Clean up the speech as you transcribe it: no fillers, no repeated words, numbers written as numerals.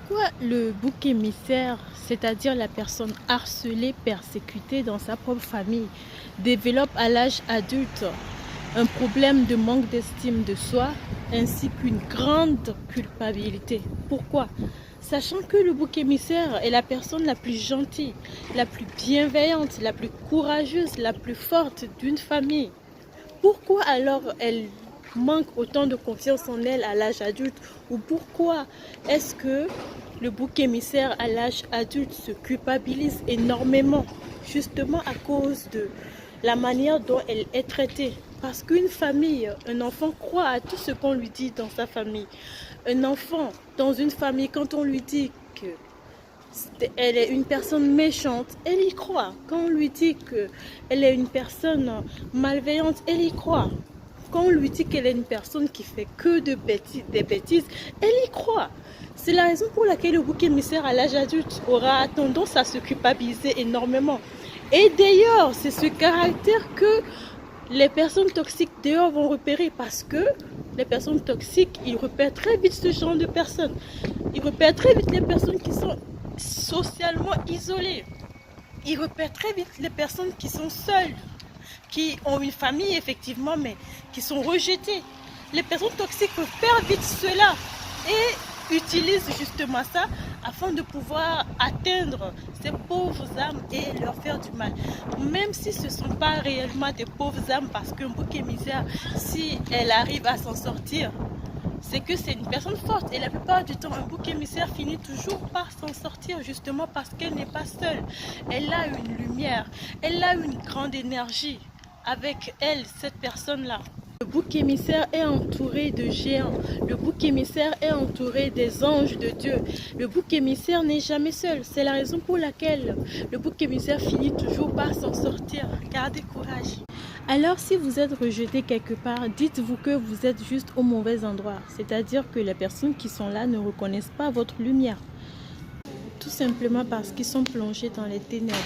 Pourquoi le bouc émissaire, c'est-à-dire la personne harcelée, persécutée dans sa propre famille, développe à l'âge adulte un problème de manque d'estime de soi ainsi qu'une grande culpabilité? Pourquoi? Sachant que le bouc émissaire est la personne la plus gentille, la plus bienveillante, la plus courageuse, la plus forte d'une famille. Pourquoi alors elle manque autant de confiance en elle à l'âge adulte? Ou pourquoi est-ce que le bouc émissaire à l'âge adulte se culpabilise énormément justement à cause de la manière dont elle est traitée? Parce qu'une famille, un enfant croit à tout ce qu'on lui dit dans sa famille. Un enfant dans une famille, quand on lui dit que elle est une personne méchante, elle y croit. Quand on lui dit qu'elle est une personne malveillante, elle y croit. Quand on lui dit qu'elle est une personne qui fait que des bêtises, elle y croit. C'est la raison pour laquelle le bouc émissaire à l'âge adulte aura tendance à se culpabiliser énormément. Et d'ailleurs, c'est ce caractère que les personnes toxiques d'ailleurs vont repérer, parce que les personnes toxiques, ils repèrent très vite ce genre de personnes. Ils repèrent très vite les personnes qui sont socialement isolées. Ils repèrent très vite les personnes qui sont seules, qui ont une famille effectivement, mais qui sont rejetées. Les personnes toxiques repèrent vite cela et utilisent justement ça afin de pouvoir atteindre ces pauvres âmes et leur faire du mal. Même si ce ne sont pas réellement des pauvres âmes, parce qu'un bouc émissaire, si elle arrive à s'en sortir, c'est que c'est une personne forte. Et la plupart du temps, un bouc émissaire finit toujours par s'en sortir, justement parce qu'elle n'est pas seule. Elle a une lumière, elle a une grande énergie avec elle, cette personne-là. Le bouc émissaire est entouré de géants. Le bouc émissaire est entouré des anges de Dieu. Le bouc émissaire n'est jamais seul. C'est la raison pour laquelle le bouc émissaire finit toujours par s'en sortir. Gardez courage. Alors, si vous êtes rejeté quelque part, dites-vous que vous êtes juste au mauvais endroit. C'est-à-dire que les personnes qui sont là ne reconnaissent pas votre lumière. Tout simplement parce qu'ils sont plongés dans les ténèbres.